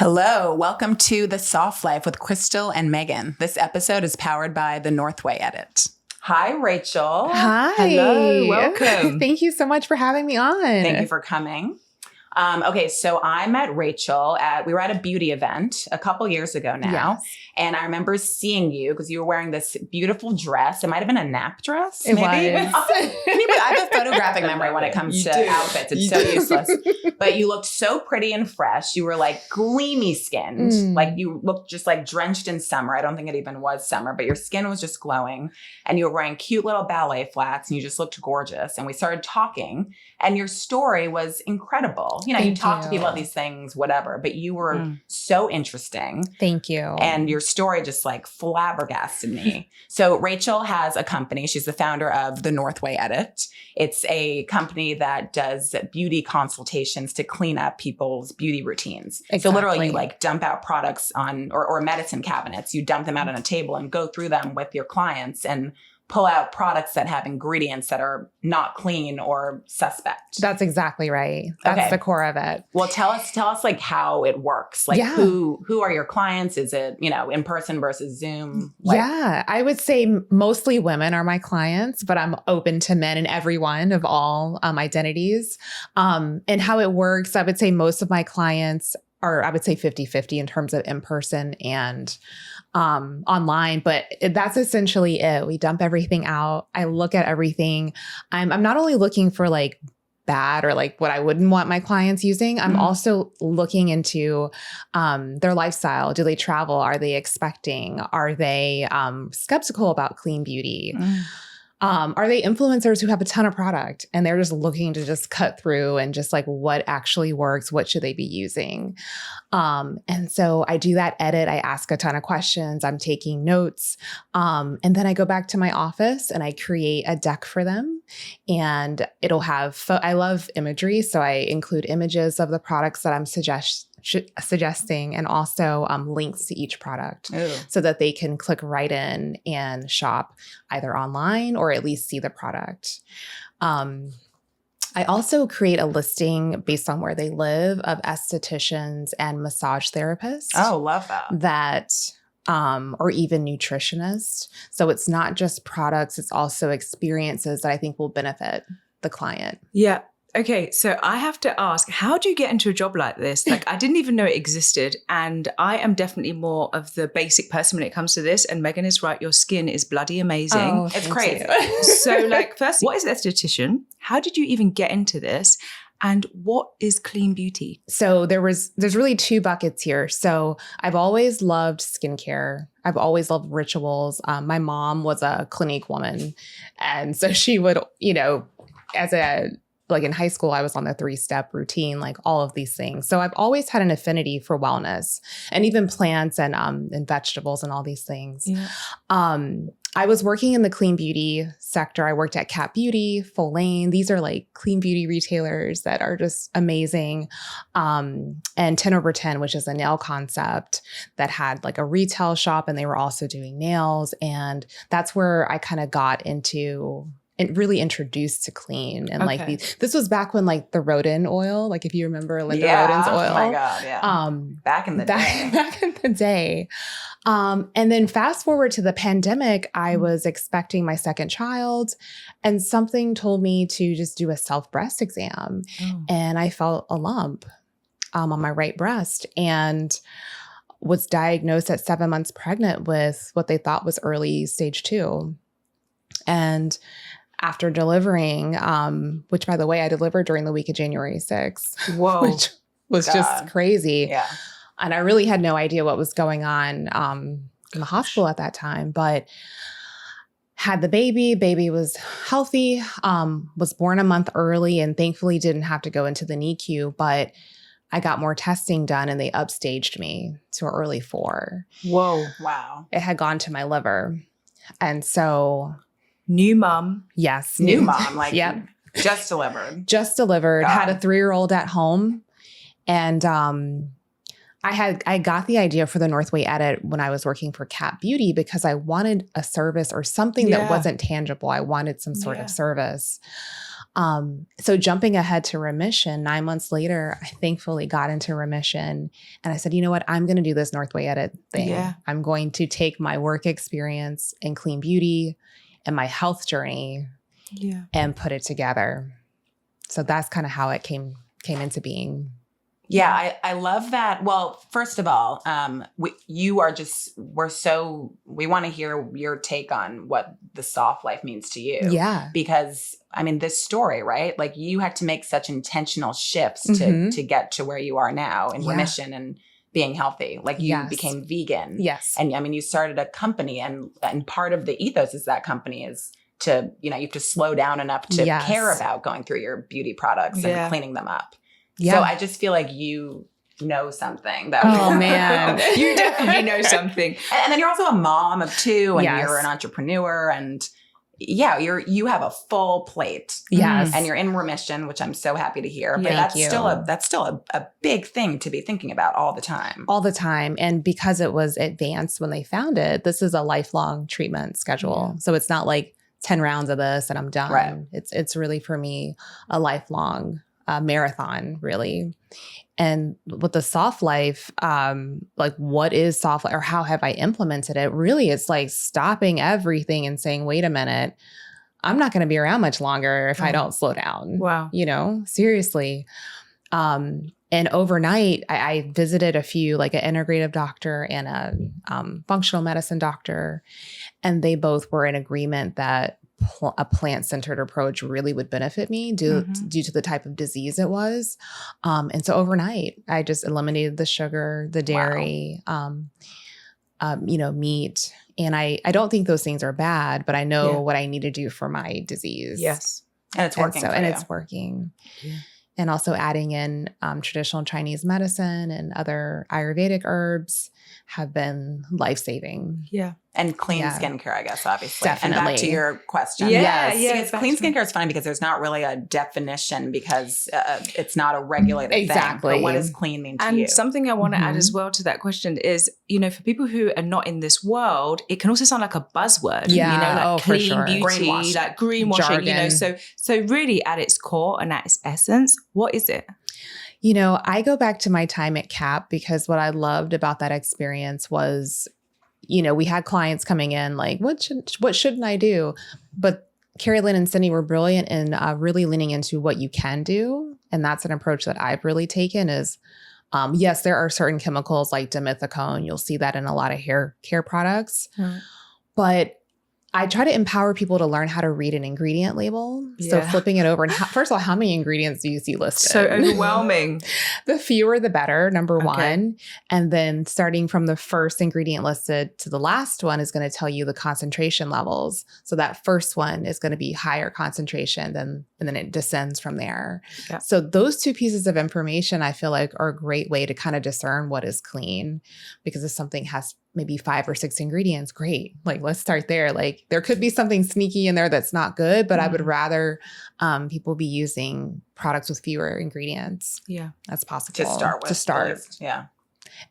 Hello, welcome to The Soft Life with Chrystal and Megan. This episode is powered by the Northway edit. Hi, Rachel. Hi. Hello, welcome. Thank you so much for having me on. Thank you for coming. Okay, so I met Rachel we were at a beauty event a couple years ago now. Yes. And I remember seeing you because you were wearing this beautiful dress. It might have been a nap dress, It maybe. was. I have a photographic memory when it comes to outfits. It's so useless. But you looked so pretty and fresh. You were like gleamy skinned. Like you looked just like drenched in summer. I don't think it even was summer, but your skin was just glowing. And you were wearing cute little ballet flats and you just looked gorgeous. And we started talking and your story was incredible. You know, you talk to people about these things, whatever, but you were so interesting. Thank you. And your story just like flabbergasted me. So Rachel has a company. She's the founder of the Northway Edit. It's a company that does beauty consultations to clean up people's beauty routines. Exactly. So literally you like dump out products on or medicine cabinets. You dump them out on a table and go through them with your clients and pull out products that have ingredients that are not clean or suspect. That's exactly right. That's the core of it. Well, tell us like how it works. Like who are your clients? Is it, in person versus Zoom? I would say mostly women are my clients, but I'm open to men and everyone of all identities. And how it works, I would say most of my clients are, I would say 50-50 in terms of in-person and online, but that's essentially it. We dump everything out. I look at everything. I'm not only looking for like bad or like what I wouldn't want my clients using. I'm also looking into their lifestyle. Do they travel? Are they expecting? Are they skeptical about clean beauty? Are they influencers who have a ton of product and they're just looking to just cut through and just like what actually works? What should they be using? And so I do that edit. I ask a ton of questions. I'm taking notes. And then I go back to my office and I create a deck for them. And it'll have, I love imagery. So I include images of the products that I'm suggesting and also links to each product so that they can click right in and shop either online or at least see the product. I also create a listing based on where they live of estheticians and massage therapists. Oh, love that. Or even nutritionists. So it's not just products, it's also experiences that I think will benefit the client. Yeah. Okay, so I have to ask, how do you get into a job like this? Like, I didn't even know it existed. And I am definitely more of the basic person when it comes to this. And Megan is right, your skin is bloody amazing. Oh, it's crazy. So like, first, what is esthetician? How did you even get into this? And what is clean beauty? So there's really two buckets here. So I've always loved skincare. I've always loved rituals. My mom was a Clinique woman. And so she would, like in high school, I was on the 3-step routine, like all of these things. So I've always had an affinity for wellness and even plants and vegetables and all these things. Yeah. I was working in the clean beauty sector. I worked at Cat Beauty, Full Lane. These are like clean beauty retailers that are just amazing. And 10/10, which is a nail concept that had like a retail shop and they were also doing nails. And that's where I kind of got into and really introduced to clean. And like this was back when like the Rodin oil, like if you remember Linda Rodin's oil. Oh my God, yeah. Back in the day. Back in the day. And then fast forward to the pandemic, I was expecting my second child and something told me to just do a self-breast exam. And I felt a lump on my right breast and was diagnosed at 7 months pregnant with what they thought was early stage 2. And after delivering, which by the way, I delivered during the week of January 6th. Whoa. Which was just crazy. Yeah. And I really had no idea what was going on in the hospital at that time, but had the baby was healthy, was born a month early and thankfully didn't have to go into the NICU, but I got more testing done and they upstaged me to an early 4. Whoa. Wow. It had gone to my liver. And so... New mom. Yes. New mom. Like just delivered. Just delivered. Had a 3-year-old at home. And I got the idea for the Northway Edit when I was working for Cat Beauty because I wanted a service or something that wasn't tangible. I wanted some sort of service. So jumping ahead to remission, 9 months later, I thankfully got into remission. And I said, you know what? I'm going to do this Northway edit thing. Yeah. I'm going to take my work experience in clean beauty and my health journey and put it together. So that's kind of how it came into being. Yeah, I love that. Well, first of all, we want to hear your take on what the soft life means to you. Yeah. Because I mean, this story, right? Like you had to make such intentional shifts to get to where you are now in remission and being healthy. Like you became vegan. Yes. And I mean, you started a company and part of the ethos is that company is to, you have to slow down enough to care about going through your beauty products and cleaning them up. Yeah. So I just feel like you know something. Oh, man. You definitely know something. And then you're also a mom of 2 and you're an entrepreneur and you have a full plate. Yes. And you're in remission, which I'm so happy to hear. But that's still a big thing to be thinking about all the time. All the time. And because it was advanced when they found it, this is a lifelong treatment schedule. So it's not like 10 rounds of this and I'm done. Right. It's really for me a lifelong marathon, really. And with the soft life, like what is soft life or how have I implemented it? Really, it's like stopping everything and saying, wait a minute, I'm not going to be around much longer if I don't slow down. Wow. Seriously. And overnight, I visited a few, like an integrative doctor and a functional medicine doctor, and they both were in agreement that a plant-centered approach really would benefit me due to the type of disease it was. And so overnight, I just eliminated the sugar, the dairy, meat. And I don't think those things are bad, but I know what I need to do for my disease. Yes. And it's working. It's working. Yeah. And also adding in traditional Chinese medicine and other Ayurvedic herbs have been life-saving. Yeah. And clean skincare, I guess, obviously. Definitely. And back to your question. Yes. Clean skincare is funny because there's not really a definition because it's not a regulated thing. Exactly. But what does clean mean to you? And something I want to add as well to that question is, for people who are not in this world, it can also sound like a buzzword. Yeah. Like clean for sure. beauty, Greenwashing. like greenwashing, Jargon. So really at its core and at its essence, what is it? I go back to my time at CAP because what I loved about that experience was, we had clients coming in like, what shouldn't I do? But Carrie Lynn and Cindy were brilliant in really leaning into what you can do. And that's an approach that I've really taken is, yes, there are certain chemicals like dimethicone. You'll see that in a lot of hair care products. But I try to empower people to learn how to read an ingredient label. So flipping it over and first of all, how many ingredients do you see listed? So overwhelming. The fewer, the better, number one. And then starting from the first ingredient listed to the last one is going to tell you the concentration levels. So that first one is going to be higher concentration and then it descends from there. Yeah. So those two pieces of information I feel like are a great way to kind of discern what is clean, because if something has maybe 5 or 6 ingredients, great. Like, let's start there. Like, there could be something sneaky in there that's not good, but I would rather people be using products with fewer ingredients. Yeah. That's possible. To start. Yeah.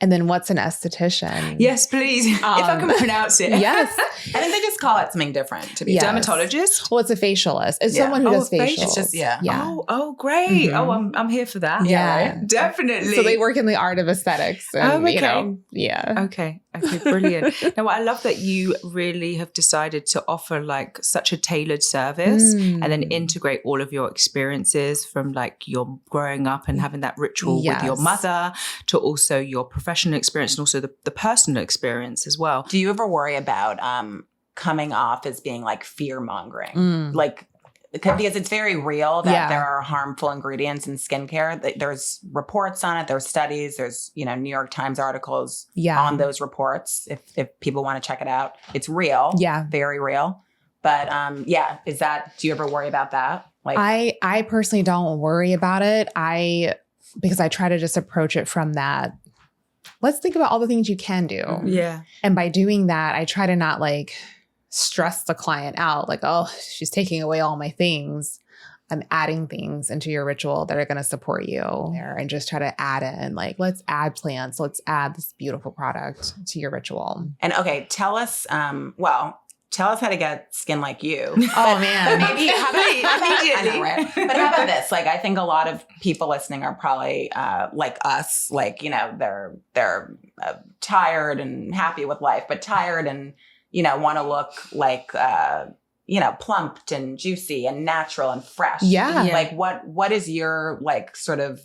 And then what's an esthetician? Yes, please. If I can pronounce it. Yes. I think they just call it something different to be dermatologist. Well, it's a facialist. It's someone who does facials. It's just, Oh, great. Oh, I'm here for that. Yeah. Right? Definitely. So they work in the art of aesthetics. And, Okay, brilliant. Now, I love that you really have decided to offer like such a tailored service and then integrate all of your experiences from like your growing up and having that ritual with your mother to also your professional experience and also the personal experience as well. Do you ever worry about coming off as being like fear mongering? Like, because it's very real that there are harmful ingredients in skincare. There's reports on it. There's studies. There's, New York Times articles on those reports. If people want to check it out, it's real. Yeah. Very real. But do you ever worry about that? Like, I personally don't worry about it. Because I try to just approach it from that. Let's think about all the things you can do. Yeah. And by doing that, I try to not like stress the client out. Like, oh, she's taking away all my things. I'm adding things into your ritual that are going to support you there, and just try to add in like, let's add plants. Let's add this beautiful product to your ritual. And okay, tell tell us how to get skin like you. Oh man. Maybe how about I know, right? But how about this? Like, I think a lot of people listening are probably like us. Like, you know, they're tired and happy with life, but tired and, you know, want to look like you know, plumped and juicy and natural and fresh. Yeah. Like what is your like sort of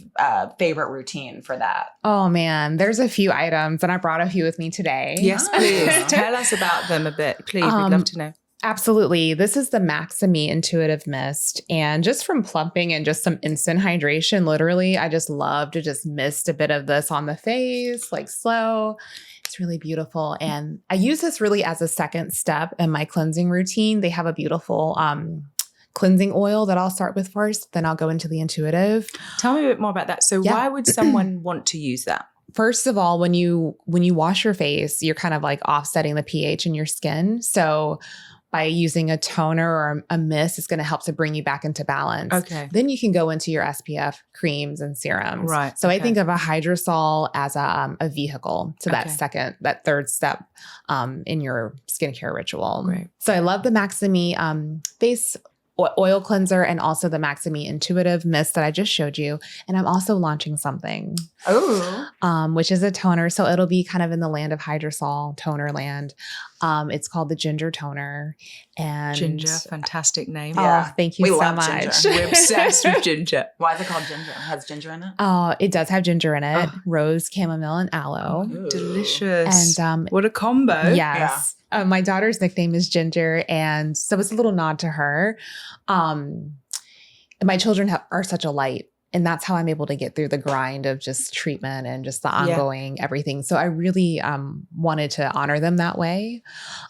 favorite routine for that? Oh man, there's a few items and I brought a few with me today. Yes, please. Tell us about them a bit, please. We'd love to know. Absolutely. This is the Maxime Intuitive Mist. And just from plumping and just some instant hydration, literally, I just love to just mist a bit of this on the face, like slow. It's really beautiful. And I use this really as a second step in my cleansing routine. They have a beautiful cleansing oil that I'll start with first. Then I'll go into the intuitive. Tell me a bit more about that. So why would someone want to use that? First of all, when you wash your face, you're kind of like offsetting the pH in your skin. So by using a toner or a mist, it's going to help to bring you back into balance. Okay. Then you can go into your SPF creams and serums. Right. So I think of a hydrosol as a vehicle to that third step in your skincare ritual. Right. So I love the Maxime face oil cleanser and also the Maxime Intuitive Mist that I just showed you. And I'm also launching something. Which is a toner. So it'll be kind of in the land of hydrosol toner land. It's called the Ginger Toner. And Ginger, fantastic name. Oh, thank you so much. Ginger. We're obsessed with ginger. Why is it called ginger? It has ginger in it? Oh, it does have ginger in it. Rose, chamomile, and aloe. Ooh. Delicious. And what a combo. Yes. Yeah. My daughter's nickname is Ginger. And so it's a little nod to her. My children are such a light. And that's how I'm able to get through the grind of just treatment and just the ongoing everything. So I really wanted to honor them that way.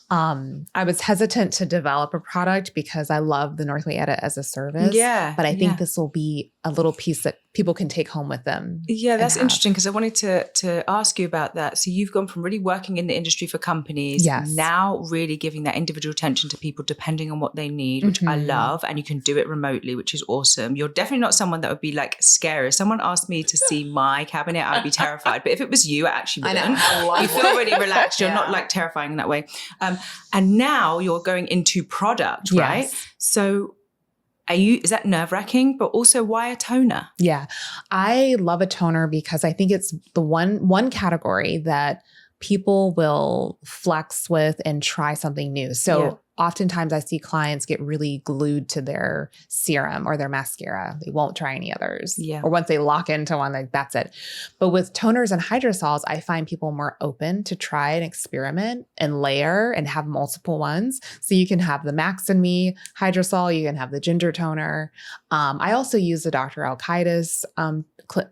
I was hesitant to develop a product because I love the Northway Edit as a service. Yeah. But I think this will be a little piece that people can take home with them. Yeah, that's interesting because I wanted to ask you about that. So you've gone from really working in the industry for companies, now really giving that individual attention to people depending on what they need, which I love. And you can do it remotely, which is awesome. You're definitely not someone that would be like scary. If someone asked me to see my cabinet, I'd be terrified. But if it was you, I actually wouldn't. You feel really relaxed. You're not like terrifying in that way. And now you're going into product, right? So is that nerve-wracking? But also, why a toner? Yeah, I love a toner because I think it's the one category that people will flex with and try something new. So oftentimes I see clients get really glued to their serum or their mascara. They won't try any others. Yeah. Or once they lock into one, like that's it. But with toners and hydrosols, I find people more open to try and experiment and layer and have multiple ones. So you can have the Maxime hydrosol, you can have the ginger toner. I also use the Dr. Al-Qaeda's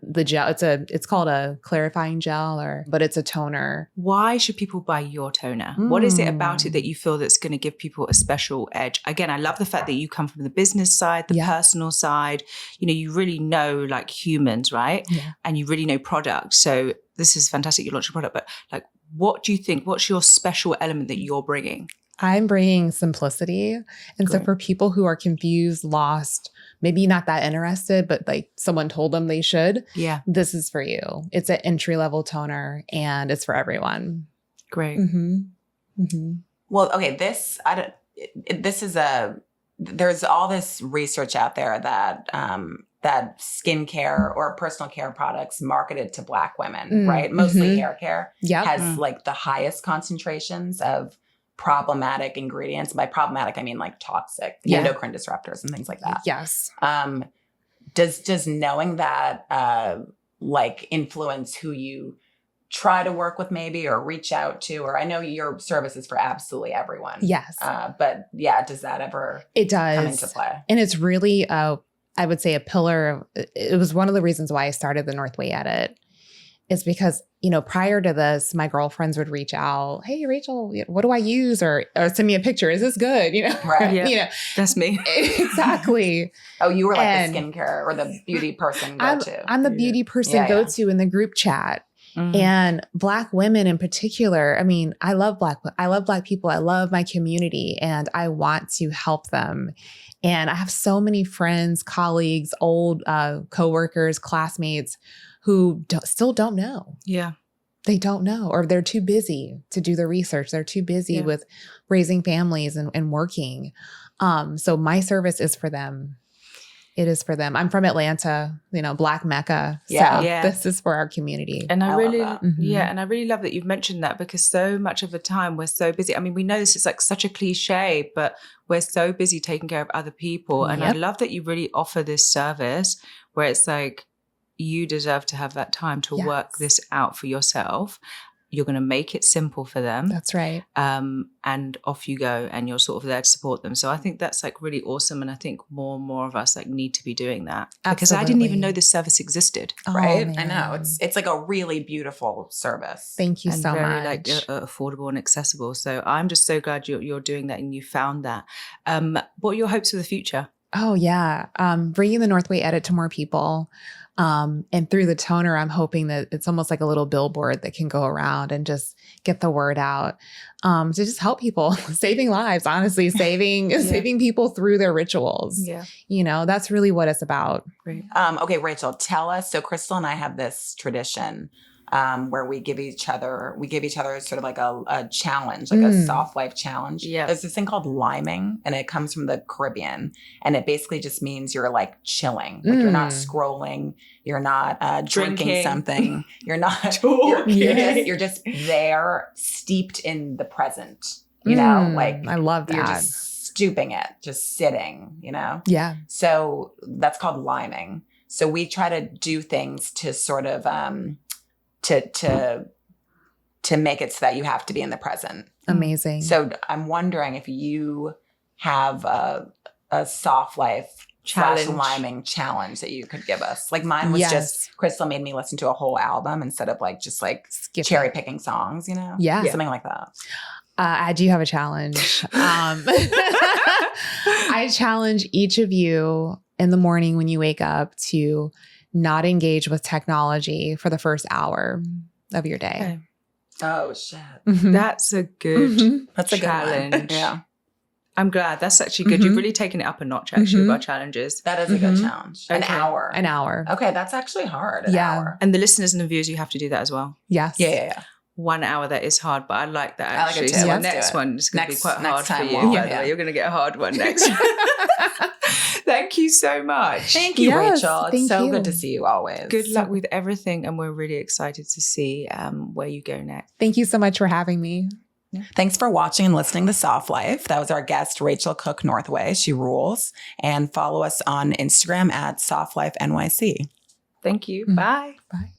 the gel. It's called a clarifying gel, but it's a toner. Why should people buy your toner? What is it about it that you feel that's going to give people a special edge? Again, I love the fact that you come from the business side, the personal side. You know, you really know like humans, right? Yeah. And you really know product. So this is fantastic. You launched a product, but like, what do you think? What's your special element that you're bringing? I'm bringing simplicity. And so for people who are confused, lost, maybe not that interested, but like someone told them they should, this is for you. It's an entry-level toner and it's for everyone. Great. Well, okay, there's all this research out there that that skincare or personal care products marketed to Black women, right? Mostly hair care has like the highest concentrations of problematic ingredients. By problematic, I mean like toxic, endocrine disruptors and things like that. Yes. Does knowing that like influence who you try to work with maybe or reach out to? Or I know your service is for absolutely everyone. Yes. But yeah, does that ever come into play? And it's really, I would say a pillar. It was one of the reasons why I started the Northway Edit. Is because, you know, prior to this, my girlfriends would reach out, hey, Rachel, what do I use? Or send me a picture. Is this good? You know, right. Yeah. You know, that's me. Exactly. Oh, you were like the skincare or the beauty person go-to. I'm the beauty person go-to in the group chat. And Black women in particular, I mean, I love Black people. I love my community and I want to help them. And I have so many friends, colleagues, old coworkers, classmates who still don't know. Yeah. they don't know, or they're too busy to do the research. They're too busy with raising families and working. So my service is for them. It is for them. I'm from Atlanta, Black Mecca. So this is for our community. And I really love that you've mentioned that, because so much of the time we're so busy. I mean, we know this is like such a cliche, but we're so busy taking care of other people. And I love that you really offer this service where it's like, you deserve to have that time to work this out for yourself. You're going to make it simple for them. That's right. And off you go, and you're sort of there to support them. So I think that's like really awesome. And I think more and more of us like need to be doing that. Absolutely. Because I didn't even know this service existed. Right? Man. I know. It's like a really beautiful service. Thank you and so very, much. Affordable and accessible. So I'm just so glad you're doing that and you found that. What are your hopes for the future? Oh yeah. Bringing the Northway edit to more people. And through the toner, I'm hoping that it's almost like a little billboard that can go around and just get the word out, to just help people, saving lives, honestly, saving people through their rituals. Yeah. That's really what it's about. Great. Okay, Rachel, tell us. So Chrystal and I have this tradition where we give each other sort of like a challenge, like a soft life challenge. Yeah. There's this thing called liming, and it comes from the Caribbean, and it basically just means you're like chilling, like you're not scrolling, you're not drinking something, you're not you're just there, steeped in the present. Like I love that. You're just stooping it, just sitting. Yeah. So that's called liming. So we try to do things to sort of to make it so that you have to be in the present. Amazing. So I'm wondering if you have a soft life challenge, liming challenge that you could give us. Like mine was just Chrystal made me listen to a whole album instead of like just like cherry picking songs, Yeah. Something like that. I do have a challenge. I challenge each of you in the morning when you wake up to not engage with technology for the first hour of your day. Okay. Oh shit. That's a good That's a challenge. good one. Yeah. I'm glad. That's actually good. You've really taken it up a notch, actually, with our challenges. That is a good challenge. An Okay. hour. An hour. Okay, that's actually hard. An hour. And the listeners and the viewers, you have to do that as well. Yes. Yeah. 1 hour, that is hard, but I like that I like it actually. too. So the Let's do next it. one is going to be quite hard for time you, we'll- by the way. You're going to get a hard one next. Thank you so much. Thank you, Yes, Rachel. It's thank so you. good to see you always. Good luck with everything, and we're really excited to see where you go next. Thank you so much for having me. Thanks for watching and listening to Soft Life. That was our guest, Rachel Cook Northway. She rules. And follow us on Instagram at SoftLifeNYC. Thank you. Bye. Bye.